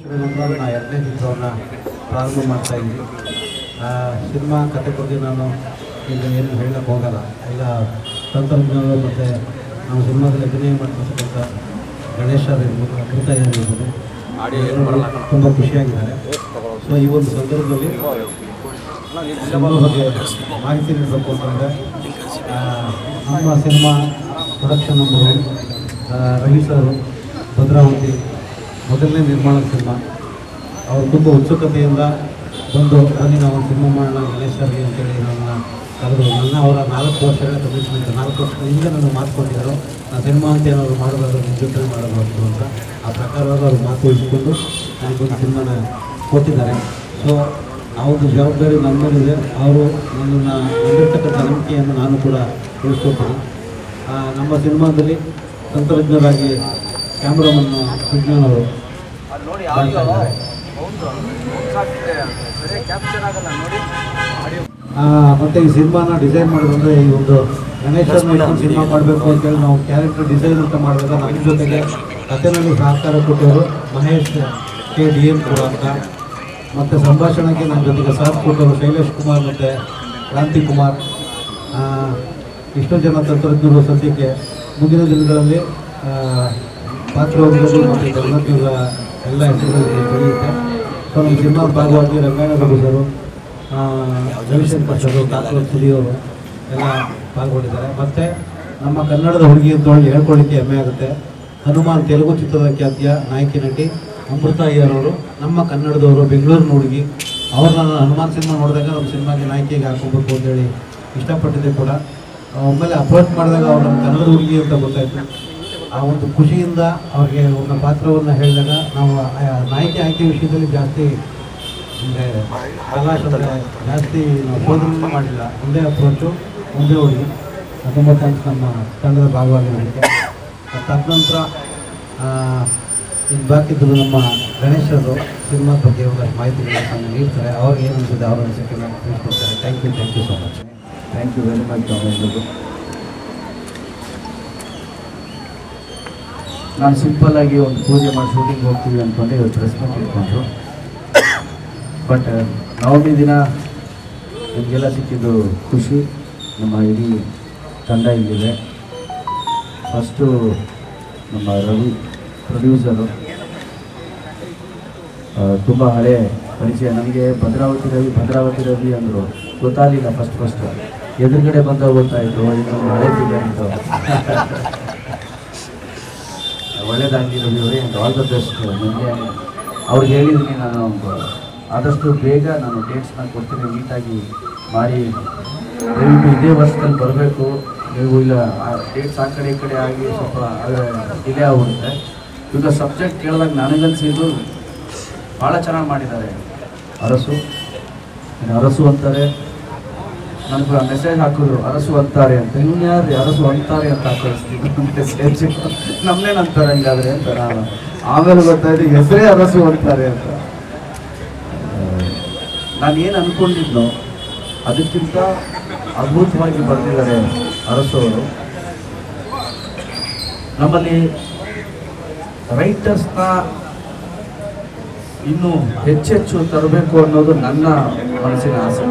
ನಾನು ಎರಡನೇ ಚಿತ್ರವನ್ನು ಪ್ರಾರಂಭ ಮಾಡ್ತಾಯಿದ್ದೀನಿ. ಸಿನಿಮಾ ಕತೆ ಬಗ್ಗೆ ನಾನು ಈಗ ಏನು ಹೇಳಕ್ಕೆ ಹೋಗಲ್ಲ. ಈಗ ತಂತ್ರಜ್ಞರು ಮತ್ತು ನಾವು ಸಿನಿಮಾದಲ್ಲಿ ಅಭಿನಯ ಮಾಡ್ತಕ್ಕಂಥ ಗಣೇಶ ಇರ್ಬೋದು, ಅಮೃತ ಇರ್ಬೋದು, ತುಂಬ ಖುಷಿಯಾಗಿದ್ದಾರೆ. ಸೊ ಈ ಒಂದು ಸಂದರ್ಭದಲ್ಲಿ ಸಿನಿಮಾ ಬಗ್ಗೆ ಮಾಹಿತಿ ನೀಡಬೇಕು ಅಂತಂದರೆ ನಮ್ಮ cinema production number Ravi sir, Bhadravati ಮೊದಲನೇ ನಿರ್ಮಾಣದ ಸಿನಿಮಾ. ಅವರು ತುಂಬ ಉತ್ಸುಕತೆಯಿಂದ ಬಂದು ನಾವು ಸಿನಿಮಾ ಮಾಡೋಣ ಗಣೇಶರಿಗೆ ಅಂತೇಳಿ ನನ್ನ ಕರೆದು ಅವರ 4 ವರ್ಷಗಳ ಕಮಿಟ್ಮೆಂಟ್, 4 ವರ್ಷದಿಂದ ನಾನು ಮಾತು ಕೊಟ್ಟಿದ್ದರು. ನಾನು ಸಿನಿಮಾ ಅಂತ ಏನಾದ್ರು ಮಾಡೋದಾದ್ರು ನಿಮ್ಮ ಜೊತೆ ಮಾಡಬಾರ್ದು ಅಂತ. ಆ ಪ್ರಕಾರವಾಗಿ ಅವರು ಮಾತು ಉಳಿಸ್ಕೊಂಡು ನನಗೊಂದು ಸಿನಿಮಾನ ಕೊಟ್ಟಿದ್ದಾರೆ. ಸೊ ಆ ಒಂದು ಜವಾಬ್ದಾರಿ ನನ್ನ ಮೇಲಿದೆ. ಅವರು ನನ್ನನ್ನು ಹೊಂದಿರ್ತಕ್ಕಂಥ ನಂಬಿಕೆಯನ್ನು ನಾನು ಕೂಡ ಉಳಿಸ್ಕೊಳ್ತೀನಿ. ನಮ್ಮ ಸಿನಿಮಾದಲ್ಲಿ ತಂತ್ರಜ್ಞರಾಗಿ ಕ್ಯಾಮ್ರಾಮನ್ ವಿಜ್ಞಾನ್ ಅವರು ಮತ್ತು ಈ ಸಿನಿಮಾನ ಡಿಸೈನ್ ಮಾಡೋದಂದರೆ ಈ ಒಂದು ಗಣೇಶನ ಸಿನಿಮಾ ಮಾಡಬೇಕು ಅಂತೇಳಿ ನಾವು ಕ್ಯಾರೆಕ್ಟರ್ ಡಿಸೈನ್ ಅಂತ ಮಾಡಿದಾಗ ನಮ್ಮ ಜೊತೆಗೆ ಕಥೆನಲ್ಲಿ ಸಹಕಾರ ಕೊಟ್ಟವರು ಮಹೇಶ್ KDM ಕೂಡ ಅಂತ, ಮತ್ತು ಸಂಭಾಷಣೆಗೆ ನನ್ನ ಜೊತೆಗೆ ಸಾಥ್ ಕೊಟ್ಟವರು ಶೈಲೇಶ್ ಕುಮಾರ್ ಮತ್ತು ಕ್ರಾಂತಿ ಕುಮಾರ್. ಇಷ್ಟೋ ಜನ ತಂತ್ರಜ್ಞರು ಸದ್ಯಕ್ಕೆ ಮುಂದಿನ ದಿನಗಳಲ್ಲಿ ಪಾತ್ರವರ್ಗಗಳು ಮತ್ತು ತಂತ್ರಜ್ಞರ ಎಲ್ಲ ಹೆಸರುಗಳಿಗೆ ಬೆಳೆಯುತ್ತೆ. ಸೊ ನಮ್ಮ ಸಿನಿಮಾ ಭಾಗವಾಗಿ ರಂಗಾಯಣ ರಘುಸರು, ರವಿಶಂಕರ್ ಸರು, ಕಾಕರೋಜ್ ಸುದಿಯವರು ಎಲ್ಲ ಪಾಲ್ಗೊಂಡಿದ್ದಾರೆ. ಮತ್ತು ನಮ್ಮ ಕನ್ನಡದ ಹುಡುಗಿ ಅಂತೇಳಿ ಹೇಳ್ಕೊಳ್ಳಿಕ್ಕೆ ಹೆಮ್ಮೆ ಆಗುತ್ತೆ. ಹನುಮಾನ್ ತೆಲುಗು ಚಿತ್ರದ ಖ್ಯಾತಿಯ ನಾಯಕಿ ನಟಿ ಅಮೃತ ಅಯ್ಯರವರು ನಮ್ಮ ಕನ್ನಡದವರು, ಬೆಂಗಳೂರಿನ ಹುಡುಗಿ. ಅವ್ರನ್ನ ನಾನು ಹನುಮಾನ್ ಸಿನಿಮಾ ನೋಡಿದಾಗ ನಮ್ಮ ಸಿನಿಮಾಗೆ ನಾಯಕಿಗೆ ಹಾಕೋಬೇಕು ಅಂತೇಳಿ ಇಷ್ಟಪಟ್ಟಿದ್ದೆ ಕೂಡ. ಆಮೇಲೆ ಅಪ್ರೋಚ್ ಮಾಡಿದಾಗ ಅವ್ರು ನಮ್ಮ ಕನ್ನಡದ ಹುಡುಗಿ ಅಂತ ಗೊತ್ತಾಯಿತು. ಆ ಒಂದು ಖುಷಿಯಿಂದ ಅವ್ರಿಗೆ ಒಂದು ಪಾತ್ರವನ್ನು ಹೇಳಿದಾಗ ನಾವು ನಾಯಕಿ ಆಯ್ಕೆ ವಿಷಯದಲ್ಲಿ ಜಾಸ್ತಿ ಅಂದರೆ ಕಲಾಶಂದ್ರೆ ಜಾಸ್ತಿ ನಾವು ಶೋಧನೆ ಮಾಡಲಿಲ್ಲ. ಒಂದೇ ಅಪ್ರೋಚು, ಒಂದೇ ಹುಡುಗಿ. ತುಂಬ ಥ್ಯಾಂಕ್ಸ್ ನಮ್ಮ ತಂಡದ ಭಾಗವಾಗಿರೋದಕ್ಕೆ. ತದನಂತರ ಇನ್ನು ಬಾಕಿದ್ದು ನಮ್ಮ ಗಣೇಶರು ಸಿನಿಮಾ ಬಗ್ಗೆ ಒಂದಷ್ಟು ಮಾಹಿತಿಗಳನ್ನು ನೀಡ್ತಾರೆ. ಅವ್ರಿಗೆ ಏನು ಅನಿಸುತ್ತೆ ಅವ್ರ ಅನಿಸಿಕೆಯನ್ನು ತಿಳಿಸ್ಕೊಡ್ತಾರೆ. Thank you so much. Thank you very much. ನಾನು ಸಿಂಪಲ್ಲಾಗಿ ಒಂದು ಪೂಜೆ ಮಾಡಿ ಶೂಟಿಂಗ್ ಹೋಗ್ತೀವಿ ಅಂದ್ಕೊಂಡೆ ಇವತ್ತು ಡ್ರೆಸ್ ಮಾಡಿ ಇಟ್ಕೊಂಡ್ರು. ಬಟ್ ನವಮಿ ದಿನ ನಿಮಗೆಲ್ಲ ಸಿಕ್ಕಿದ್ದು ಖುಷಿ. ನಮ್ಮ ಇಡೀ ತಂಡ ಇಲ್ಲಿದೆ. ಫಸ್ಟು ನಮ್ಮ ರವಿ ಪ್ರೊಡ್ಯೂಸರು, ತುಂಬ ಹಳೆ ಪರಿಚಯ. ನನಗೆ ಭದ್ರಾವತಿ ರವಿ ಅಂದರು ಗೊತ್ತಾಗಲಿಲ್ಲ. ಫಸ್ಟ್ ಎದುರುಗಡೆ ಬಂದಾಗ ಗೊತ್ತಾಯಿತು ಇನ್ನೊಂದು ಹಳೆ ಇದೆ ಅಂತ. ಒಳ್ಳೆಯದಾಗಿ ರವಿ ಅವರೇ ಅಂತ ಆಲ್ ದ ಬೆಸ್ಟ್. ನನಗೆ ಅವ್ರಿಗೆ ಹೇಳಿದ್ದೀನಿ, ನಾನು ಆದಷ್ಟು ಬೇಗ ನಾನು ಡೇಟ್ಸ್ನ ಕೊಡ್ತೀನಿ, ನೀಟಾಗಿ ಮಾಡಿ. ದಯವಿಟ್ಟು ಇದೇ ವರ್ಷದಲ್ಲಿ ಬರಬೇಕು ನೀವು. ಇಲ್ಲ ಡೇಟ್ಸ್ ಆ ಕಡೆ ಈ ಕಡೆ ಆಗಿ ಸ್ವಲ್ಪ ಡಿಲೇ ಆಗ್ಬಿಡುತ್ತೆ. ಈಗ ಸಬ್ಜೆಕ್ಟ್ ಕೇಳಿದಾಗ ನನಗನ್ಸಿದ್ದು ಭಾಳ ಚೆನ್ನಾಗಿ ಮಾಡಿದ್ದಾರೆ. ಅರಸು ಅಂತಾರೆ. ನನಗೆ ಮೆಸೇಜ್ ಹಾಕಿದ್ರು ಅರಸು ಅಂತಾರೆ ಅಂತ. ಇನ್ಯಾರು ಅರಸು ಅಂತಾರೆ ಅಂತ ಕಳಿಸ್ತಿದ್ರು ಮೆಸೇಜ್. ನಮ್ಮನೇನಂತಾರೆ ಹಂಗಾದ್ರೆ ಅಂತ. ನಾನು ಆಮೇಲೆ ಗೊತ್ತಾಯ್ತು ಹೆಸರೇ ಅರಸು ಅಂತಾರೆ ಅಂತ. ನಾನೇನು ಅಂದ್ಕೊಂಡಿದ್ನೋ ಅದಕ್ಕಿಂತ ಅದ್ಭುತವಾಗಿ ಬರೆದಿದ್ದಾರೆ ಅರಸು ಅವರು. ನಮ್ಮಲ್ಲಿ ರೈಟರ್ಸ್ನ ಇನ್ನೂ ಹೆಚ್ಚೆಚ್ಚು ತರಬೇಕು ಅನ್ನೋದು ನನ್ನ ಮನಸ್ಸಿನ ಆಸೆ.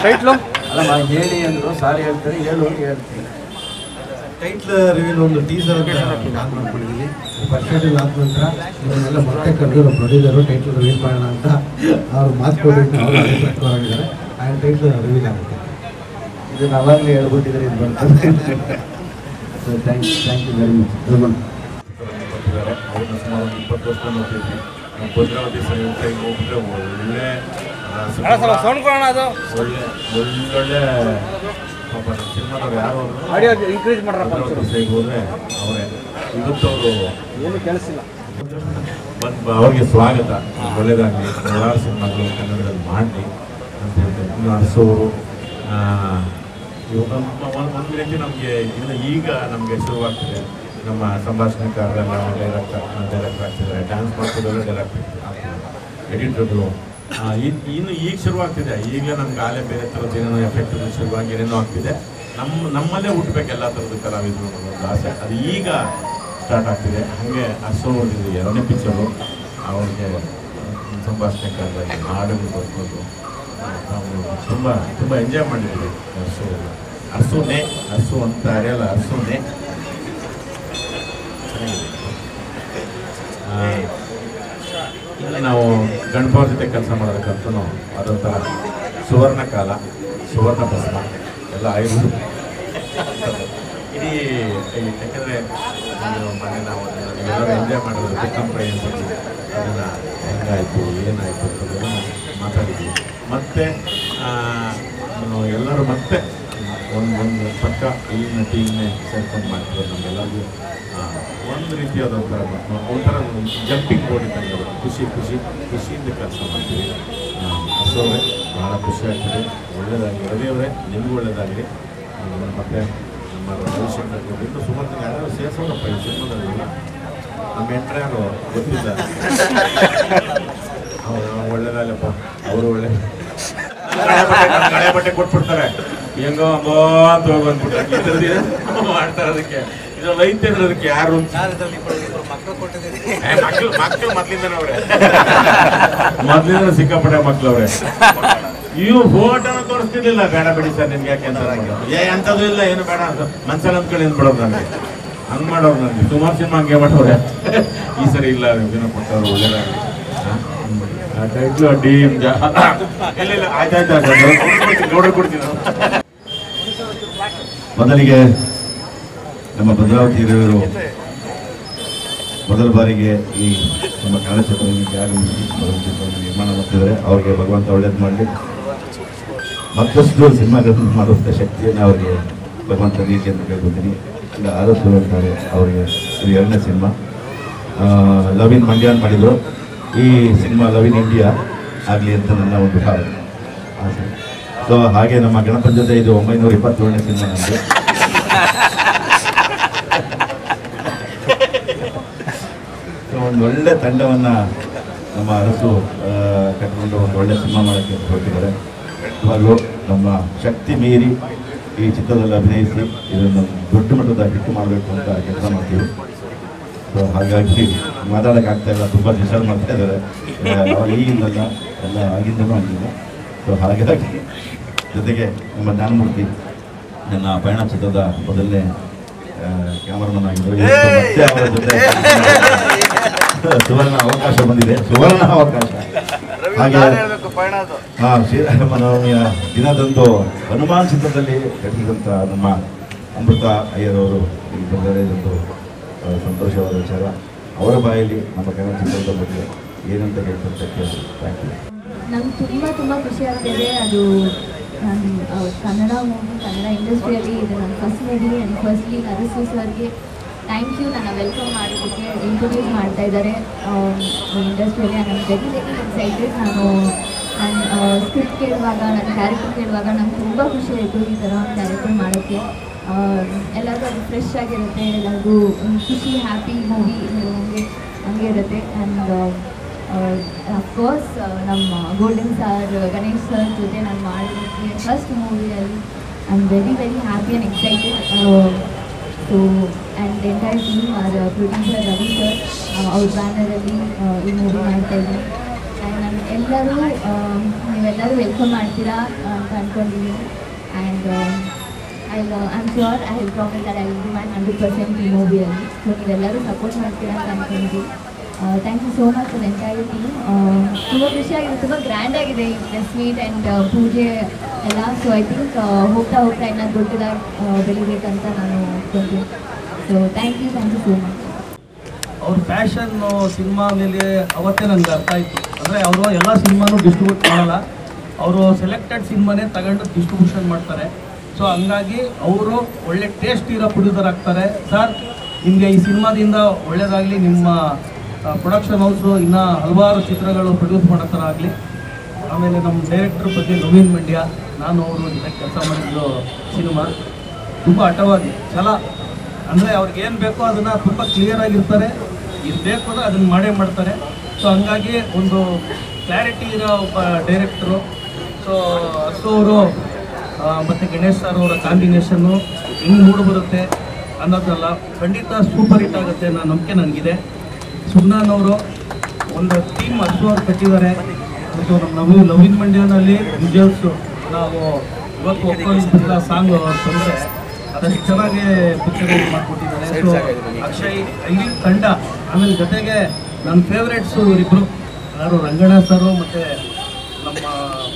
ಟೈಟ್ಲು ಅಲ್ಲ ಹೇಳಿ ಅಂದರು, ಸಾರಿ ಹೇಳ್ತಾರೆ, ಹೇಳು ಹೇಳ್ತೀನಿ. ಟೈಟ್ಲ್ ರಿವೀಲ್ ಒಂದು ಟೀಸರ್ ಪ್ಲಾನ್ ಮಾಡ್ಕೊಂಡಿದ್ದೀನಿ. ಫಸ್ಟ್ ಟೈಟಲ್ ಆದ ನಂತರ ಇದನ್ನೆಲ್ಲ ಮತ್ತೆ ಕರೆದು ಪ್ರೊಡ್ಯೂಸರು ಟೈಟ್ಲ್ ರಿವೀಲ್ ಮಾಡೋಣ ಅಂತ ಅವ್ರು ಮಾತು ಕೊಟ್ಟಿದ್ದು. ಅವರು ಅಭಿಪ್ರಾಯವಾಗಿದ್ದಾರೆ. ಆ ಟೈಟ್ಲ್ ರಿವೀಲ್ ಆಗುತ್ತೆ. ಇದನ್ನು ಅವಾಗಲೇ ಹೇಳ್ಬಿಟ್ಟಿದ್ದಾರೆ. ಇದು ಬರ್ತದೆ. Thank you very much. ಬರ್ತಿದ್ದಾರೆ. ಅವ್ರನ್ನ ಸುಮಾರು 20 ವರ್ಷ ನೋಡ್ತಿದ್ವಿ. ಭದ್ರಾವತಿ ಸೈಡ್ ಹೋಗ್ಬಿಟ್ರೆ ಒಳ್ಳೆ ಒಳ್ಳೊಳ್ಳೆ ಪಾಪ ಸಿನಿಮಾದವ್ರು ಯಾರು ಇನ್ಕ್ರೀಸ್ ಮಾಡ್ರಪ್ಪ ಸೈಡ್ ಹೋದರೆ ಅವರೇ. ಇವತ್ತು ಅವರು ಏನು ಕೆಲಸಿಲ್ಲ ಬಂದು ಅವ್ರಿಗೆ ಸ್ವಾಗತ. ಒಳ್ಳೆಯದಾಗಲಿ, ನೂರಾರು ಸಿನಿಮಾಗಳು ಕನ್ನಡದಲ್ಲಿ ಮಾಡಲಿ ಅಂತ ಹೇಳ್ತಾರೆ. ಇನ್ನು ಅರಸೋರು ಒಂದು ರೀತಿ ನಮಗೆ ಇನ್ನು ಈಗ ನಮಗೆ ಶುರುವಾಗ್ತದೆ. ನಮ್ಮ ಸಂಭಾಷಣೆಕಾರರೆಲ್ಲ ಡೈರೆಕ್ಟರ್ ಆಗ್ತಿದ್ದಾರೆ, ಡ್ಯಾನ್ಸ್ ಮಾಡ್ತಿದ್ದಾರೆ, ಡೈರೆಕ್ಟರ್ ಆಗ್ತಿದ್ದಾರೆ, ಎಡಿಟರ್ಗಳು. ಇನ್ನು ಈಗ ಶುರುವಾಗ್ತಿದೆ. ಈಗಲೇ ನಮ್ಗೆ ಆಲೇ ಬೇರೆ ಥರದ್ದು ಏನೇನೋ ಎಫೆಕ್ಟ್ ಶುರುವಾಗಿ ಏನೇನೋ ಆಗ್ತಿದೆ. ನಮ್ಮಲ್ಲೇ ಹುಟ್ಟಬೇಕು ಎಲ್ಲ ಥರದ್ದು ಕಲಾವಿದರು ಅನ್ನೋದು ಆಸೆ. ಅದು ಈಗ ಸ್ಟಾರ್ಟ್ ಆಗ್ತಿದೆ. ಹಾಗೆ ಅರ್ಸೋದು ಎರಡನೇ ಪಿಕ್ಚರು, ಅವ್ರಿಗೆ ಸಂಭಾಷಣೆಕಾರರಾಗಿ ಹಾಡುಗಳು ಬರ್ಬೋದು. ನಾವು ತುಂಬ ತುಂಬ ಎಂಜಾಯ್ ಮಾಡಿದ್ದೀವಿ. ಅರ್ಸುನೇ ಅರ್ಸು ಅಂತ ಅರಿಯಲ್ಲ, ಅರ್ಸುನೇ ಇನ್ನು ನಾವು ಗಣಪವ್ರ ಜೊತೆ ಕೆಲಸ ಮಾಡೋದಕ್ಕಂತೂ ಅದೊಂಥರ ಸುವರ್ಣ ಕಾಲ, ಸುವರ್ಣ ಭಸ್ಮ ಎಲ್ಲ ಆಯಿತು. ಇಡೀ ಯಾಕೆಂದರೆ ಮನೆ ನಾವು ಎಲ್ಲರೂ ಎಂಜಾಯ್ ಮಾಡೋದು ಕಂಪ್ರೈನ್ಸ್ ಅದನ್ನು ಹೆಂಗಾಯಿತು ಏನಾಯಿತು ಅಂತ ಮಾತಾಡಿದ್ವಿ. ಮತ್ತು ಎಲ್ಲರೂ ಮತ್ತೆ ಒಂದು ಪಕ್ಕ ಇಲ್ಲಿನ ಟೀಮ್ನೇ ಸೇರ್ಕೊಂಡು ಮಾಡ್ತೀವಿ. ನಮಗೆಲ್ಲರಿಗೂ ಒಂದು ರೀತಿಯಾದಂಥ ಒಂಥರ ಜಂಪಿಂಗ್ ಬೋರ್ಡ್ ಇದ್ದಂಗೆ ಖುಷಿಯಿಂದ ಕೆಲಸ ಮಾಡ್ತೀವಿ. ಅಸೋರೆ ಭಾಳ ಖುಷಿ ಆಗ್ತದೆ. ಒಳ್ಳೆಯದಾಗಲಿ ರವಿಯವರೇ, ನಿಮಗೂ ಒಳ್ಳೆಯದಾಗಲಿ. ಮತ್ತು ನಮ್ಮ ರವಿಶಂಕರ್ ಇನ್ನೂ ಸುಮಾರು ಜನ ಯಾರು ಸೇರಿಸೋಣಪ್ಪ ಈ ಸಿನಿಮಾದಲ್ಲಿ. ನಮ್ಮ ಎಂಟ್ರೆ ಯಾರು ಗೊತ್ತಿಲ್ಲ, ಒಳ್ಳೆಯದಾಗಲಪ್ಪ, ಅವರು ಒಳ್ಳೆ ಹಳೆ ಬಟ್ಟೆ ಕೊಟ್ಬಿಡ್ತಾರೆ, ಹೆಂಗೋ ಅಂಬೋ ಅಂತ ಹೋಗ್ಬಿಟ್ರೆ ಮಾಡ್ತಾರೆ. ಅದಕ್ಕೆ ಇದ್ರಲ್ಲಿ ಐತೆ ಅಂದ್ರೆ ಅದಕ್ಕೆ ಯಾರು ಮಕ್ಕಳು ಮೊದ್ಲಿಂದನೇ ಅವ್ರೆ, ಮೊದ್ಲಿಂದ ಸಿಕ್ಕಾಪಟ್ಟೆ ಮಕ್ಳು ಅವ್ರೆ. ಇವು ಫೋಟೋನ ತೋರಿಸ್ತಿರ್ಲಿಲ್ಲ, ಬೇಡ ಬಿಡಿ ಸರ್ ನಿಮ್ಗೆ ಯಾಕೆ ಅಂತ ಅಂಥದ್ದು ಇಲ್ಲ, ಏನು ಬೇಡ ಅಂತ ಮನ್ಸಲ್ಲಿ ಅಂದ್ಕೊಂಡು ಏನು ಬಿಡೋದು ನನಗೆ, ಹಂಗೆ ಮಾಡೋರು ನನಗೆ. ಸುಮಾರು ಸಿನಿಮಾ ಹಂಗೆ ಮಾಡೋರೆ. ಈ ಸರಿ ಇಲ್ಲ ಏನೋ ಕೊಟ್ಟವ್ರು ಒಳ್ಳೇದಾಗಲಿ. ಟೈಟ್ಲು ಡಿ ಇಲ್ಲ ಆಯ್ತಾಯ್ತು ನೋಡ್ರಿ ಕೊಡ್ತೀನಿ. ಮೊದಲಿಗೆ ನಮ್ಮ ಭದ್ರಾವತಿ ಹಿರಿಯರು ಮೊದಲ ಬಾರಿಗೆ ಈ ನಮ್ಮ ಕನ್ನಡ ಚಿತ್ರರಂಗಕ್ಕೆ ಆಗಮಿಸಿ ಮೊದಲ ಚಿತ್ರವನ್ನು ನಿರ್ಮಾಣ ಮಾಡ್ತಿದ್ದಾರೆ. ಅವರಿಗೆ ಭಗವಂತ ಒಳ್ಳೇದು ಮಾಡಲಿ, ಮತ್ತಷ್ಟು ಸಿನಿಮಾಗಳನ್ನು ಮಾಡುವಂಥ ಶಕ್ತಿಯನ್ನು ಅವರಿಗೆ ಭಗವಂತ ನೀತಿ ಅಂತ ಕೇಳ್ಕೊತೀನಿ. ಈಗ ಆದಷ್ಟು ಅಂತಾರೆ ಅವರಿಗೆ ಇದು ಎರಡನೇ ಸಿನಿಮಾ. ಲವ್ ಇನ್ ಮಂಡ್ಯ ಮಾಡಿದರು. ಈ ಸಿನಿಮಾ ಲವ್ ಇನ್ ಇಂಡಿಯಾ ಆಗಲಿ ಅಂತ ನನ್ನ ಒಂದು ಆಸೆ. ಸೊ ಹಾಗೆ ನಮ್ಮ ಗಣಪತಿ ಜೊತೆ ಇದು 927ನೇ ಸಿನಿಮಾ ನಮಗೆ. ಸೊ ಒಂದು ಒಳ್ಳೆ ತಂಡವನ್ನು ನಮ್ಮ ಅರಸು ಕಟ್ಟಿಕೊಂಡು ಒಂದು ಒಳ್ಳೆ ಸಿನಿಮಾ ಮಾಡೋಕ್ಕೆ ಹೊರಟಿದ್ದಾರೆ. ಇವಾಗಲೂ ನಮ್ಮ ಶಕ್ತಿ ಮೀರಿ ಈ ಚಿತ್ರದಲ್ಲಿ ಅಭಿನಯಿಸಿ ಇದನ್ನು ದೊಡ್ಡ ಮಟ್ಟದ ಹಿಟ್ಟು ಮಾಡಬೇಕು ಅಂತ ಕೆಲಸ ಮಾಡ್ತೀವಿ. ಸೊ ಹಾಗಾಗಿ ಮಾತಾಡೋಕ್ಕಾಗ್ತಾ ಇಲ್ಲ, ತುಂಬ ಡಿಸೈಡ್ ಮಾಡ್ತಾ ಇದ್ದಾರೆ. ಅವಾಗ ಈಗಿಂದಲ್ಲ, ಎಲ್ಲ ಆಗಿಂದನೂ ಆಗಿದೆ. ಸೊ ಹಾಗಾಗಿ ಜೊತೆಗೆ ನಮ್ಮ ಜ್ಞಾನಮೂರ್ತಿ ನನ್ನ ಪಯಣ ಚಿತ್ರದ ಮೊದಲನೇ ಕ್ಯಾಮರಾಮನ್ ಆಗಿದ್ದರು. ಮತ್ತೆ ಅವರ ಜೊತೆ ಸುವರ್ಣ ಅವಕಾಶ ಬಂದಿದೆ, ಸುವರ್ಣ ಅವಕಾಶ. ಹಾಗೆ ಶ್ರೀರಾಮನವಮಿಯ ದಿನದಂದು ಹನುಮಾನ್ ಚಿತ್ರದಲ್ಲಿ ನಟಿಸಿದಂಥ ನಮ್ಮ ಅಮೃತ ಅಯ್ಯರವರು ಇಲ್ಲಿ ಬಂದರೆ ಇದೊಂದು ಸಂತೋಷವಾದ ವಿಚಾರ. ಅವರ ಬಾಯಲ್ಲಿ ನಮ್ಮ ಕನ್ನಡ ಚಿತ್ರದ ಬಗ್ಗೆ ಏನಂತ ಹೇಳ್ತಾರೆ ಕೇಳಿ. Thank you. ನಂಗೆ ತುಂಬ ಖುಷಿ ಆಗ್ತಿದೆ. ಅದು ನಾನು ಕನ್ನಡ ಮೂವಿ, ಕನ್ನಡ ಇಂಡಸ್ಟ್ರಿಯಲ್ಲಿ ಇದು ನನ್ನ first movie. And firstly Arasu ಸರ್ಗೆ ಥ್ಯಾಂಕ್ ಯು. ನನ್ನ ವೆಲ್ಕಮ್ ಮಾಡೋದಕ್ಕೆ ಇಂಟ್ರೊಡ್ಯೂಸ್ ಮಾಡ್ತಾ ಇದ್ದಾರೆ ಇಂಡಸ್ಟ್ರಿಯಲ್ಲಿ. ನಾನು ವೆರಿ ಎಕ್ಸೈಟೆಡ್. ನಾನು ಸ್ಕ್ರಿಪ್ಟ್ ಕೇಳುವಾಗ, ನನ್ನ ಕ್ಯಾರೆಕ್ಟರ್ ಕೇಳುವಾಗ ನಂಗೆ ತುಂಬ ಖುಷಿ ಆಯಿತು ಈ ಥರ ಒಂದು ಕ್ಯಾರೆಕ್ಟರ್ ಮಾಡೋಕ್ಕೆ. ಎಲ್ಲರಿಗೂ ಅದು ಫ್ರೆಶ್ ಆಗಿರುತ್ತೆ, ಎಲ್ಲರಿಗೂ ಖುಷಿ, ಹ್ಯಾಪಿ ಮೂವಿ ಹಂಗೆ ಇರುತ್ತೆ. ಆ್ಯಂಡ್ ಅಫ್ಕೋರ್ಸ್ ನಮ್ಮ ಗೋಲ್ಡನ್ ಸ್ಟಾರ್ ಗಣೇಶ್ ಸರ್ ಜೊತೆ ನಾನು ಮಾಡೋದಕ್ಕೆ ಫಸ್ಟ್ ಮೂವಿಯಲ್ಲಿ I am very happy and excited. So and entire team producer Ravi sir ಅವ್ರ ಬ್ಯಾನರಲ್ಲಿ ಈ ಮೂವಿ ಮಾಡ್ತಾಯಿದ್ದೀನಿ. ಆ್ಯಂಡ್ ನಾನು ನೀವೆಲ್ಲರೂ ವೆಲ್ಕಮ್ ಮಾಡ್ತೀರಾ ಅಂತ ಅಂದ್ಕೊಂಡಿದ್ದೀನಿ. And I'm sure I will promise that I will do my 100% ಈ ಮೂವಿಯಲ್ಲಿ. ಸೊ ನೀವೆಲ್ಲರೂ ಸಪೋರ್ಟ್ ಮಾಡ್ತೀರಾ ಅಂತ ಅಂದ್ಕೊಂಡಿದ್ದೀವಿ. Thank you so much for entire team. ತುಂಬ ಖುಷಿಯಾಗಿದೆ, ತುಂಬ ಗ್ರ್ಯಾಂಡ್ ಆಗಿದೆ ಈ ಪ್ರೆಸ್ ಮೀಟ್ ಆ್ಯಂಡ್ ಪೂಜೆ ಎಲ್ಲ. ಸೊ ಐ ಥಿಂಕ್ ಹೋಗ್ತಾ ಇನ್ನೂ ದೊಡ್ಡದಾಗಿ ಬೆಳಿಬೇಕಂತ ನಾನು ಅಂದ್ಕೊಂತೀನಿ. So thank you so much. ಅವ್ರ ಪ್ಯಾಷನ್ನು ಸಿನಿಮಾ ಮೇಲೆ ಅವತ್ತೇ ನನಗೆ ಅರ್ಥ ಆಯಿತು. ಅಂದರೆ ಅವರು ಎಲ್ಲ ಸಿನಿಮಾನೂ ಡಿಸ್ಟ್ರಿಬ್ಯೂಟ್ ಮಾಡಲ್ಲ, ಅವರು ಸೆಲೆಕ್ಟೆಡ್ ಸಿನಿಮಾನೇ ತಗೊಂಡು ಡಿಸ್ಟ್ರಿಬ್ಯೂಷನ್ ಮಾಡ್ತಾರೆ. ಸೊ ಹಂಗಾಗಿ ಅವರು ಒಳ್ಳೆ ಟೇಸ್ಟ್ ಇರೋ ಪ್ರೊಡ್ಯೂಸರ್ ಆಗ್ತಾರೆ. ಸರ್ ನಿಮಗೆ ಈ ಸಿನಿಮಾದಿಂದ ಒಳ್ಳೆಯದಾಗಲಿ, ನಿಮ್ಮ ಪ್ರೊಡಕ್ಷನ್ ಹೌಸು ಇನ್ನೂ ಹಲವಾರು ಚಿತ್ರಗಳು ಪ್ರೊಡ್ಯೂಸ್ ಮಾಡೋ ಥರ ಆಗಲಿ. ಆಮೇಲೆ ನಮ್ಮ ಡೈರೆಕ್ಟ್ರ್ ಬಗ್ಗೆ ನವೀನ್ ಮಂಡ್ಯ, ನಾನು ಅವರು ಜೊತೆ ಕೆಲಸ ಮಾಡಿದ್ದು ಸಿನಿಮಾ ತುಂಬ ಹಠವಾಗಿ ಛಲ. ಅಂದರೆ ಅವ್ರಿಗೇನು ಬೇಕೋ ಅದನ್ನು ತುಂಬ ಕ್ಲಿಯರಾಗಿರ್ತಾರೆ, ಇದು ಬೇಕು ಅಂದರೆ ಅದನ್ನು ಮಾಡೇ ಮಾಡ್ತಾರೆ. ಸೊ ಹಂಗಾಗಿ ಒಂದು ಕ್ಲಾರಿಟಿ ಇರೋ ಒಬ್ಬ ಡೈರೆಕ್ಟ್ರು. ಸೊ ಅರ್ಸು ಅವರು ಮತ್ತು ಗಣೇಶ್ ಸರ್ ಅವರ ಕಾಂಬಿನೇಷನ್ನು ಹೆಂಗೆ ಮೂಡಿ ಬರುತ್ತೆ ಅನ್ನೋದಲ್ಲ, ಖಂಡಿತ ಸೂಪರ್ ಹಿಟ್ ಆಗುತ್ತೆ ಅನ್ನೋ ನಂಬಿಕೆ ನನಗಿದೆ. ಸುಮ್ನಾನವರು ಒಂದು ಟೀಮ್ ಹಸು ಅವ್ರು ಕಟ್ಟಿದ್ದಾರೆ. ಮತ್ತು ನಮ್ಮ ಲವಿನ್ ಮಂಡ್ಯನಲ್ಲಿ ವಿಜುವಲ್ಸು ನಾವು ಇವತ್ತು ಒಪ್ಪಿಲ್ಲ ಸಾಂಗ್ ತೊಂದರೆ ಅದಷ್ಟು ಚೆನ್ನಾಗಿ ಪಿಕ್ಚರ್ ಮಾಡಿಕೊಟ್ಟಿದ್ದಾರೆ. ಸೊ ಅಕ್ಷಯ್ ಇಡೀ ತಂಡ, ಆಮೇಲೆ ಜೊತೆಗೆ ನನ್ನ ಫೇವ್ರೇಟ್ಸು ಇವರಿಬ್ಬರು, ಯಾರು ರಂಗಣ್ಣ ಸರು ಮತ್ತು ನಮ್ಮ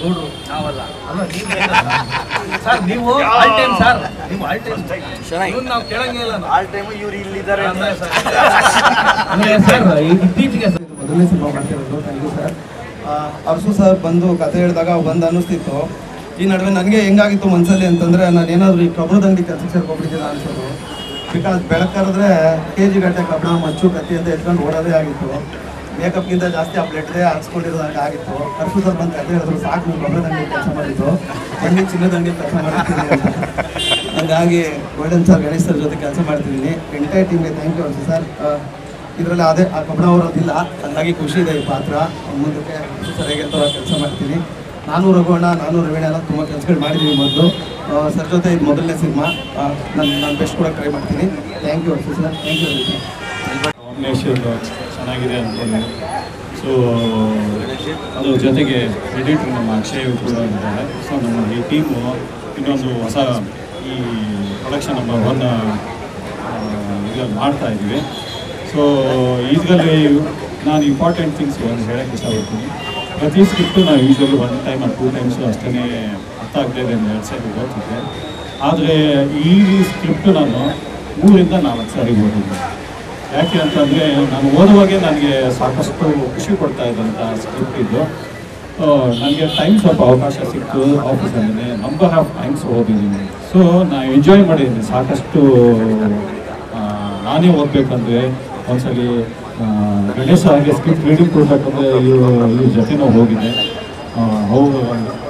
ಗೌಡ್ರು. ನಾವಲ್ಲ ಅಲ್ಲ ಸರ್, ನೀವು ಆಲ್ ಟೈಮ್ ಸರ್, ನೀವು ಆಲ್ ಟೈಮ್ ಇವನು ನಾವು ಕೇಳಂಗೇ ಇಲ್ಲ. ಆಲ್ ಟೈಮು ಇವ್ರು ಇಲ್ಲಿದ್ದಾರೆ ಅಂದರೆ ಸರ್ ಇತ್ತೀಚೆಗೆ ಸರ್ ಮೊದಲನೇ ಸಿನಿಮಾ ಮಾಡ್ತಿರೋದು. Thank you sir. Arsu sir ಬಂದು ಕತೆ ಹೇಳಿದಾಗ ಬಂದು ಅನ್ನಿಸ್ತಿತ್ತು. ಈ ನಡುವೆ ನನಗೆ ಹೆಂಗಾಗಿತ್ತು ಮನಸ್ಸಲ್ಲಿ ಅಂತಂದರೆ, ನಾನು ಏನಾದರೂ ಈ ಕಬ್ಬಣದ ಅಂಗಡಿ ಕೆಲಸಕ್ಕೆ ಸೇರ್ಕೊಬಿಟ್ಟಿದ್ದೆ ಅನ್ಸೋದು. ಬಿಕಾಸ್ ಬೆಳಕರಿದ್ರೆ KG ಗಟ್ಟೆ ಕಬ್ಬಣ ಮಚ್ಚು ಕತ್ತಿ ಅಂತ ಎತ್ಕೊಂಡು ಓಡೋದೇ ಆಗಿತ್ತು. ಮೇಕಪ್ಗಿಂತ ಜಾಸ್ತಿ ಆ ಬ್ಲೆಡ್ದೇ ಹಾಕ್ಸ್ಕೊಂಡಿರೋದಂಗೆ ಆಗಿತ್ತು. ಅರ್ಸು ಸರ್ ಬಂದು ಕತೆ ಹೇಳಿದ್ರು, ಸಾಕು ನೀವು ಕಬ್ಬಣದ ಅಂಗಡಿ ಕೆಲಸ ಮಾಡಿದ್ದು, ಬನ್ನಿ ಚಿನ್ನದ ಅಂಗಡಿ ಕೆಲಸ ಮಾಡಿರ್ತೀನಿ ಅಂತ. ಹಾಗಾಗಿ ಗೋಲ್ಡನ್ ಸರ್, ಗಣೇಶ್ ಸರ್ ಜೊತೆ ಕೆಲಸ ಮಾಡ್ತಿದ್ದೀನಿ. ಎಂಟೈರ್ ಟೀಮ್ಗೆ ಥ್ಯಾಂಕ್ ಯು ಅರ್ಸು ಸರ್. ಇದರಲ್ಲಿ ಅದೇ ಆ ಕಬ್ಬಣ ಅವರದಿಲ್ಲ, ಹಾಗಾಗಿ ಖುಷಿ ಇದೆ ಈ ಪಾತ್ರ. ಮುಂದಕ್ಕೆ ಸರಿಯಾಗಿ ಕೆಲಸ ಮಾಡ್ತೀನಿ. ನಾನು ರಘುವಣ್ಣ, ನಾನು ರವೀಣ ಎಲ್ಲ ತುಂಬ ಕೆಲಸಗಳು ಮಾಡಿದ್ದೀವಿ ಮೊದಲು. ಸರ್ ಜೊತೆ ಇದು ಮೊದಲನೇ ಸಿನಿಮಾ. ನಾನು ಬೆಸ್ಟ್ ಕೂಡ ಟ್ರೈ ಮಾಡ್ತೀನಿ. Thank you Arsu sir. Thank you. Combination ಚೆನ್ನಾಗಿದೆ ಅಂದ್ಕೊಂಡು, ಸೊ ಅದು ಜೊತೆಗೆ ಎಡಿಟರ್ ನಮ್ಮ ಅಕ್ಷಯ್ ಕೂಡ ಇದ್ದಾರೆ. ಸೊ ನಮ್ಮ ಈ ಟೀಮು ಇನ್ನೊಂದು ಹೊಸ ಈ ಪ್ರೊಡಕ್ಷನ್ ನಂಬರ್ 1 ಇದರಲ್ಲಿ ಮಾಡ್ತಾ ಇದ್ದೀವಿ. ಸೊ ಇದರಲ್ಲಿ ನಾನು ಇಂಪಾರ್ಟೆಂಟ್ ಥಿಂಗ್ಸ್ ಒಂದು ಹೇಳೋಕ್ಕೆ ಇಷ್ಟಪಡ್ತೀನಿ. ಪ್ರತಿ ಸ್ಕ್ರಿಪ್ಟು ನಾವು ಯೂಶ್ವಲಿ 1 ಟೈಮ್ or 2 ಟೈಮ್ಸು ಅಷ್ಟೇ ಅರ್ಥ ಆಗಲಿದೆ, 2 ಸಾರಿ ಓದ್ತಿದ್ದೆ. ಆದರೆ ಈ ಸ್ಕ್ರಿಪ್ಟು ನಾನು 3ರಿಂದ 4 ಸಾರಿ ಓದಿದ್ದೆ. ಯಾಕೆ ಅಂತಂದರೆ ನಾನು ಓದುವಾಗೆ ನನಗೆ ಸಾಕಷ್ಟು ಖುಷಿ ಕೊಡ್ತಾ ಇದ್ದಂಥ ಸ್ಕ್ರಿಪ್ಟ್ ಇದು. ನನಗೆ ಟೈಮ್ ಸ್ವಲ್ಪ ಅವಕಾಶ ಸಿಕ್ತು ಆಫೀಸಲ್ಲಿ, ನಂಬರ್ ಆಫ್ ಟೈಮ್ಸ್ ಓದಿದ್ದೀನಿ. ಸೊ ನಾನು ಎಂಜಾಯ್ ಮಾಡಿದ್ದೀನಿ ಸಾಕಷ್ಟು. ನಾನೇ ಓದಬೇಕಂದ್ರೆ ಒಂದ್ಸಲಿ ಗಣೇಶ ಹಾಗೆ ಸ್ಕ್ರಿಪ್ಟ್ ರೀಡಿಂಗ್ ಕೊಡಬೇಕಂದ್ರೆ ಇವ್ರ ಜೊತೆ ನಾವು ಹೋಗಿದ್ದೆ. ಅವರು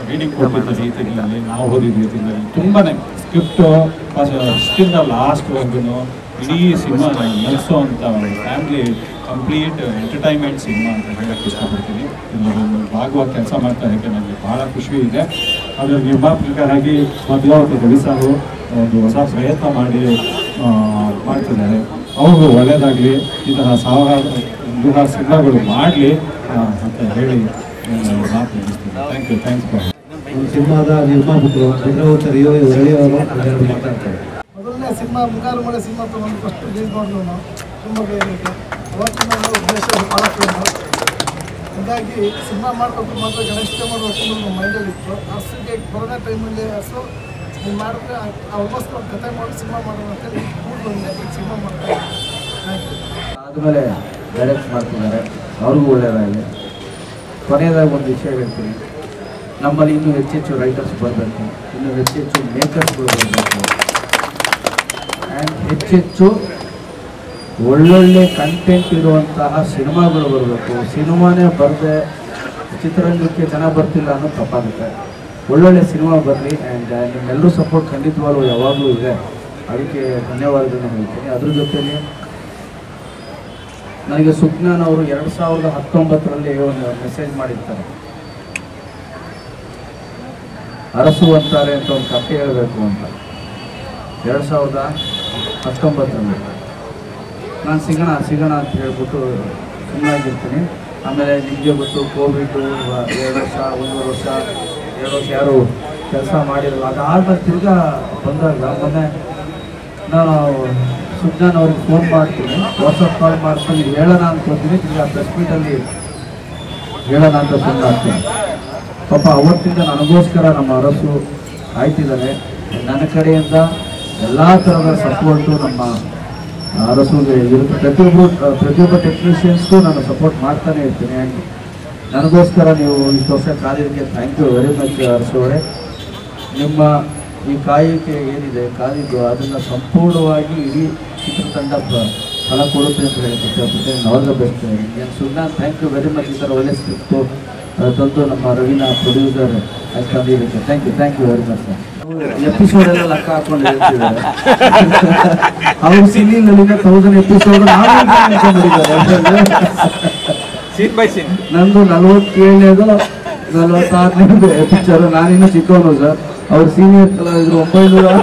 ರೀಡಿಂಗ್ ಕೊಟ್ಟಿದ್ದ ರೀತಿಗಳಲ್ಲಿ, ನಾವು ಓದಿದ ರೀತಿಯಲ್ಲಿ ತುಂಬಾ ಸ್ಕ್ರಿಪ್ಟು ಫಸ್ಟಿಂದ ಲಾಸ್ಟ್ವರೆಗೂ ಇಡೀ ಸಿನಿಮಾ ನಡೆಸೋವಂಥ ಫ್ಯಾಮಿಲಿ ಕಂಪ್ಲೀಟ್ ಎಂಟರ್ಟೈನ್ಮೆಂಟ್ ಸಿನಿಮಾ ಅಂತ ಹೇಳೋಕ್ಕೆ ಇಷ್ಟಪಡ್ತೀನಿ. ಇದೊಂದು ಭಾಗವಾಗಿ ಕೆಲಸ ಮಾಡ್ತಾ ಇರೋಕ್ಕೆ ನನಗೆ ಭಾಳ ಖುಷಿ ಇದೆ. ಅದರ ನಿರ್ಮಾಪಕರಾಗಿ ಮೊದಲಾವತ್ತು ರವಿ ಸಾರು ಒಂದು ಹೊಸ ಪ್ರಯತ್ನ ಮಾಡ್ತಿದ್ದಾರೆ. ಅವರು ಒಳ್ಳೆಯದಾಗಲಿ, ಈ ಥರ ಸಾವಿರಾರು ಸಿನಿಮಾಗಳು ಮಾಡಲಿ ಅಂತ ಹೇಳಿ ಮಾತು ಮುಗಿಸ್ತೀನಿ. Thank you. Thanks for. ಒಂದು ಸಿನಿಮಾದ ನಿರ್ಮಾಪಕರು ಒಳ್ಳೆಯವರು ಮಾತಾಡ್ತಾರೆ. ಮೊದಲನೇ ಸಿನಿಮಾ ಮುಂಗಾರು ಮಳೆ ಸಿನಿಮಾ ತೊಗೊಂಡು ಫಸ್ಟ್ ರಿಲೀಸ್ ಮಾಡಿದ್ರು ನಾವು ತುಂಬ ಬೇರೆಗೆ. ಅವತ್ತಿನ ಉದ್ದೇಶ ಪಾಲಕರು. ಹೀಗಾಗಿ ಸಿನಿಮಾ ಮಾಡಬೇಕು ಮಾತ್ರ ಗಣೇಶ್ ಮಾಡಬೇಕು ನಮ್ಮ ಮೈಂಡಲ್ಲಿ ಇತ್ತು. ಅರ್ಸಿಗೆ ಕೊರೋನಾ ಟೈಮಲ್ಲಿ ಅರ್ಸು ನೀವು ಮಾಡಿದ್ರೆ ಆಲ್ಮೋಸ್ಟ್ ಒಂದು ಕತೆ ಮಾಡಿ ಸಿನಿಮಾ ಮಾಡೋಣ ಅಂತೇಳಿ ಬಂದೆ. ಸಿನಿಮಾ ಮಾಡ್ತಾರೆ. ಆದಮೇಲೆ ಡೈರೆಕ್ಟ್ ಮಾಡ್ತಿದ್ದಾರೆ, ಅವ್ರಿಗೂ ಒಳ್ಳೆಯದಾಗಿದೆ. ಕೊನೆಯದಾಗಿ ಒಂದು ವಿಷಯ ಹೇಳ್ತೀನಿ, ನಮ್ಮಲ್ಲಿ ಇನ್ನೂ ಹೆಚ್ಚೆಚ್ಚು ರೈಟರ್ಸ್ ಬರಬೇಕು, ಇನ್ನೂ ಹೆಚ್ಚೆಚ್ಚು ಮೇಕರ್ಸ್ಗಳು ಬರಬೇಕು, ಆ್ಯಂಡ್ ಹೆಚ್ಚೆಚ್ಚು ಒಳ್ಳೊಳ್ಳೆ ಕಂಟೆಂಟ್ ಇರುವಂತಹ ಸಿನಿಮಾಗಳು ಬರಬೇಕು. ಸಿನಿಮಾನೇ ಬರದೆ ಚಿತ್ರರಂಗಕ್ಕೆ ಜನ ಬರ್ತಿಲ್ಲ ಅನ್ನೋದು ತಪ್ಪಾಗುತ್ತೆ. ಒಳ್ಳೊಳ್ಳೆ ಸಿನಿಮಾ ಬರಲಿ. ಆ್ಯಂಡ್ ನಿಮ್ಮೆಲ್ಲರೂ ಸಪೋರ್ಟ್ ಖಂಡಿತವಾಗ್ಲೂ ಯಾವಾಗಲೂ ಇದೆ, ಅದಕ್ಕೆ ಧನ್ಯವಾದಗಳನ್ನು ಹೇಳ್ತೀನಿ. ಅದ್ರ ಜೊತೆಲಿ ನನಗೆ ಸುಜ್ಞಾನ್ ಅವರು 2019ರಲ್ಲಿ ಒಂದು ಮೆಸೇಜ್ ಮಾಡಿರ್ತಾರೆ, ಅರಸು ಅಂತಾರೆ ಅಂತ ಒಂದು ಕಥೆ ಹೇಳಬೇಕು ಅಂತ. 2019ರಲ್ಲಿ ನಾನು ಸಿಗೋಣ ಅಂತ ಹೇಳ್ಬಿಟ್ಟು ಸುಮ್ಮನಾಗಿರ್ತೀನಿ. ಆಮೇಲೆ ನಿಮಗೆ ಗೊತ್ತು, ಕೋವಿಡು 2 ವರ್ಷ 1.5 ವರ್ಷ 2 ವರ್ಷ ಯಾರು ಕೆಲಸ ಮಾಡಿರಲ್ಲ. ಅದಾದ್ಮೇಲೆ ತಿರ್ಗಾ ಬಂದಾಗ ಮೊನ್ನೆ ನಾನು ಸುಜ್ಞಾನ್ ಅವ್ರಿಗೆ ಫೋನ್ ಮಾಡ್ತೀನಿ, ವಾಟ್ಸಪ್ ಕಾಲ್ ಮಾಡ್ತೀನಿ, ಹೇಳೋಣ ಅನ್ಕೋತೀನಿ. ತಿರ್ಗಾ ಪ್ರೆಸ್ ಮೀಟಲ್ಲಿ ಹೇಳೋಣ ಅಂತ ಫೋನ್ ಮಾಡ್ತೀನಿ. ಪಾಪ ಅವತ್ತಿಂದ ನನಗೋಸ್ಕರ ನಮ್ಮ ಅರಸು ಆಯ್ತಿದ್ದಾರೆ. ನನ್ನ ಕಡೆಯಿಂದ ಎಲ್ಲ ಥರದ ಸಪೋರ್ಟು ನಮ್ಮ ಅರಸುಗೆ ಇರುತ್ತೆ. ಪ್ರತಿಯೊಬ್ಬ ಟೆಕ್ನಿಷಿಯನ್ಸ್ಗೂ ನಾನು ಸಪೋರ್ಟ್ ಮಾಡ್ತಾನೆ ಇರ್ತೀನಿ. ಆ್ಯಂಡ್ ನನಗೋಸ್ಕರ ನೀವು ಇಷ್ಟು ವರ್ಷ ಕಾದಿದ್ದಕ್ಕೆ thank you very much Arasu ಅವರೇ. ನಿಮ್ಮ ಈ ಕಾಯಿಕೆ ಏನಿದೆ ಕಾದಿದ್ದು, ಅದನ್ನು ಸಂಪೂರ್ಣವಾಗಿ ಇಡೀ ಚಿತ್ರತಂಡ ಫಲ ಕೊಡುತ್ತೆ ಅಂತ ಹೇಳಕ್ಕೆ ಇಷ್ಟಪಡ್ತೇನೆ. All the best. Sujnan thank you very much. ಈ ಥರ ಒಳ್ಳೆ ಸ್ಕ್ರಿಪ್ಟು ತಂದು ನಮ್ಮ ರವೀನಾ ಪ್ರೊಡ್ಯೂಸರ್ ತಂದಿದ್ದಕ್ಕೆ thank you very much sir. ಎಪಿಸೋಡೆಲ್ಲ ಲೆಕ್ಕ ಹಾಕೊಂಡು ಹೇಳ್ತಿದ್ದಾರೆ. ಅವ್ರು ಸಿನಿಮಾ 1000 ಎಪಿಸೋಡ್ ನಂದು 47ನೇದು 46ನೇದು ಪಿಕ್ಚರು. ನಾನಿನ್ನೂ ಚಿಕ್ಕವನು ಸರ್. ಅವ್ರ ಸೀನಿಯರ್ ಕಲಾವಿದರು 900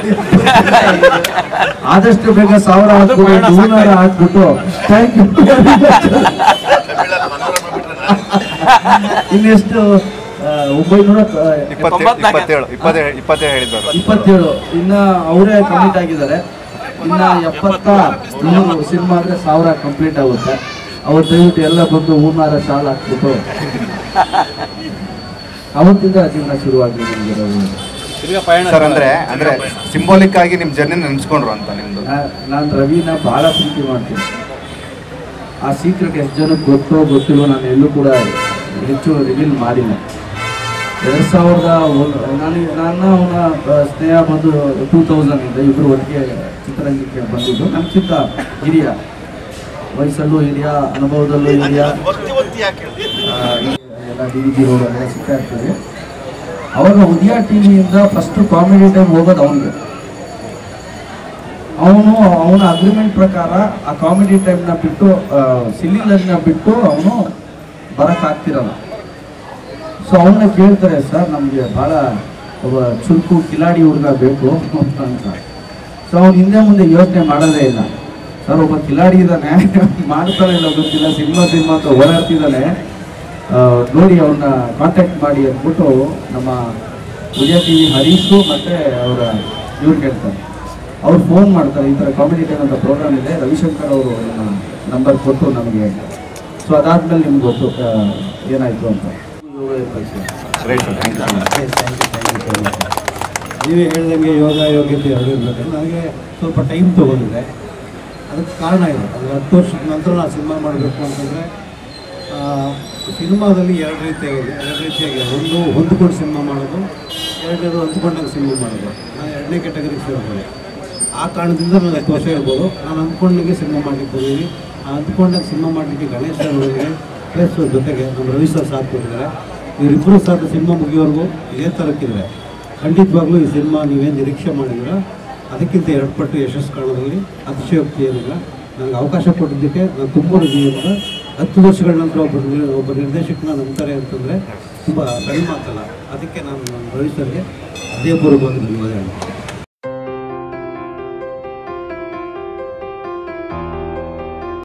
ಆದಷ್ಟು ಬೇಗ 1000 ಹಾಕ್ಬಿಟ್ಟು 200 ಹಾಕ್ಬಿಟ್ಟು ಥ್ಯಾಂಕ್ ಯು. ಇನ್ನೆಷ್ಟು 927 ಇನ್ನ ಅವರೇ ಕಂಪ್ಲೀಟ್ ಆಗಿದ್ದಾರೆ. ಇನ್ನ 73 ಸಿನಿಮಾ ಅಂದ್ರೆ 1000 ಕಂಪ್ಲೀಟ್ ಆಗುತ್ತೆ. ಅವತ್ತು ದಯವಿಟ್ಟು ಎಲ್ಲ ಬಂದು ಹೂನಾರ ಶಾಲ್ ಹಾಕ್ಬಿಟ್ಟು ಅವತ್ತಿಂದ ಜೀವನ ಶುರುವಾಗಿದೆ ನಿಮ್ಗೆ. ಸರ್ ಅಂದ್ರೆ ಸಿಂಬಾಲಿಕ್ ಆಗಿ ನಿಮ್ ಜರ್ನಿ ನೆನ್ಸ್ಕೊಂಡ್ರು ಅಂತ ನಿಮ್ದು. ನಾನು ರವಿನ ಬಹಳ ಪ್ರೀತಿ ಮಾಡ್ತೀನಿ. ಆ ಸೀಕ್ರೆಟ್ ಎಷ್ಟು ಜನಕ್ಕೆ ಗೊತ್ತಿಲ್ವೋ ನಾನು ಎಲ್ಲೂ ಕೂಡ ಹೆಚ್ಚು ರಿವೀಲ್ ಮಾಡಿಲ್ಲ. 2000 ನನ್ನ ಅವನ ಸ್ನೇಹ ಬಂದು 2000 ಇಬ್ಬರು ಒಟ್ಟಿಗೆ ಚಿತ್ರರಂಗಕ್ಕೆ ಬಂದಿದ್ದು. ನಮ್ಗಿಂತ ಹಿರಿಯ, ವಯಸ್ಸಲ್ಲೂ ಹಿರಿಯ, ಅನುಭವದಲ್ಲೂ ಹಿರಿಯ, ಎಲ್ಲ DDG ರೋಡ್ ಎಲ್ಲ ಸಿಗ್ತಾ ಇರ್ತದೆ. ಅವಾಗ ಉದಯ ಟಿವಿಯಿಂದ ಫಸ್ಟ್ ಕಾಮಿಡಿ ಟೈಮ್ ಹೋಗೋದು ಅವನಿಗೆ. ಅವನ ಅಗ್ರಿಮೆಂಟ್ ಪ್ರಕಾರ ಆ ಕಾಮಿಡಿ ಟೈಮ್ನ ಬಿಟ್ಟು ಸಿಲಿಲನ್ನ ಬಿಟ್ಟು ಅವನು ಬರೋಕ್ಕಾಗ್ತಿರಲ್ಲ. ಸೊ ಅವನ್ನ ಕೇಳ್ತಾರೆ, ಸರ್ ನಮಗೆ ಭಾಳ ಒಬ್ಬ ಚುರುಕು ಕಿಲಾಡಿ ಹುಡುಗ ಬೇಕು ಅಂತ. ಸೊ ಅವ್ನು ಹಿಂದೆ ಮುಂದೆ ಯೋಚನೆ ಮಾಡೋದೇ ಇಲ್ಲ. ಸರ್ ಒಬ್ಬ ಕಿಲಾಡಿ ಇದ್ದಾನೆ, ಮಾಡ್ತಾನೆ ಇಲ್ಲ ಗೊತ್ತಿಲ್ಲ, ಸಿನಿಮಾ ಅಂತ ಓಡಾಡ್ತಿದ್ದಾನೆ, ನೋಡಿ ಅವ್ರನ್ನ ಕಾಂಟ್ಯಾಕ್ಟ್ ಮಾಡಿ ಅಂದ್ಬಿಟ್ಟು ನಮ್ಮ ಉದಯ ಟಿವಿ ಹರೀಶು ಮತ್ತು ಅವರ ಇವ್ರು ಕೇಳ್ತಾರೆ. ಅವ್ರು ಫೋನ್ ಮಾಡ್ತಾರೆ, ಈ ಥರ ಕಾಮಿಡಿ ಟೈಮ್ ಅಂತ ಪ್ರೋಗ್ರಾಮ್ ಇದೆ, ರವಿಶಂಕರ್ ಅವರು ನಮ್ಮ ನಂಬರ್ ಕೊಟ್ಟು ನಮಗೆ. ಸೊ ಅದಾದ್ಮೇಲೆ ನಿಮ್ಗೆ ಗೊತ್ತು ಏನಾಯಿತು ಅಂತ. ನೀವೇ ಹೇಳ್ದಂಗೆ ಯೋಗ ಯೋಗ್ಯತೆ ಎರಡು ಇರಬೇಕು. ನನಗೆ ಸ್ವಲ್ಪ ಟೈಮ್ ತೊಗೊಂಡಿದೆ. ಅದಕ್ಕೆ ಕಾರಣ ಇದೆ. ಅದು 10 ವರ್ಷದ ನಂತರ ನಾನು ಸಿನಿಮಾ ಮಾಡಬೇಕು ಅಂತಂದರೆ ಸಿನಿಮಾದಲ್ಲಿ ಎರಡು ರೀತಿಯಾಗಿ ಒಂದು ಹೊಂದ್ಕೊಂಡು ಸಿನಿಮಾ ಮಾಡೋದು, ಎರಡನೇದು ಹೊಂದ್ಕೊಂಡಾಗ ಸಿನಿಮಾ ಮಾಡೋದು. ನಾನು 2ನೇ ಕ್ಯಾಟಗರಿಗೆ ಸೇರ್ಬೋದು. ಆ ಕಾರಣದಿಂದ ನನಗೆ 10 ವರ್ಷ ಇರ್ಬೋದು. ನಾನು ಅಂದ್ಕೊಂಡಾಗೆ ಸಿನಿಮಾ ಮಾಡಲಿಕ್ಕೆ ಬಂದೀನಿ. ಆ ಅಂದ್ಕೊಂಡಾಗ ಸಿನಿಮಾ ಮಾಡಲಿಕ್ಕೆ ಗಣೇಶ್ ಅವರಿಗೆ ಪ್ಲಸ್ ಜೊತೆಗೆ ನಮ್ಮ ರವಿ ಸರ್ ಸಾಥ್ ಕೊಟ್ಟಿದ್ದಾರೆ. ಇವರಿಬ್ಬರು ಸಾಥ್ ಸಿನಿಮಾ ಮುಗಿಯೋವರೆಗೂ ಇದೇ ಥರಕ್ಕಿದ್ದಾರೆ. ಖಂಡಿತವಾಗ್ಲೂ ಈ ಸಿನಿಮಾ ನೀವೇನು ನಿರೀಕ್ಷೆ ಮಾಡಿದ್ದೀರ ಅದಕ್ಕಿಂತ 2 ಪಟ್ಟು ಯಶಸ್ಸು ಕಾಣೋದ್ರಲ್ಲಿ ಅತಿಶಯೋಕ್ತಿ ಏನಿಲ್ಲ. ನನಗೆ ಅವಕಾಶ ಕೊಟ್ಟಿದ್ದಕ್ಕೆ ನಾನು ತುಂಬ ಹೃದಯದಿಂದ 10 ವರ್ಷಗಳ ನಂತರ ಒಬ್ಬ ನಿರ್ದೇಶಕನ ನಂಬ್ತಾರೆ ಅಂತಂದರೆ ತುಂಬ ಸಣ್ಣ ಮಾತಲ್ಲ. ಅದಕ್ಕೆ ನಾನು ರವಿ ಸರ್ಗೆ ಹೃದಯಪೂರ್ವಕವಾಗಿ ಧನ್ಯವಾದ ಹೇಳ್ತೀನಿ.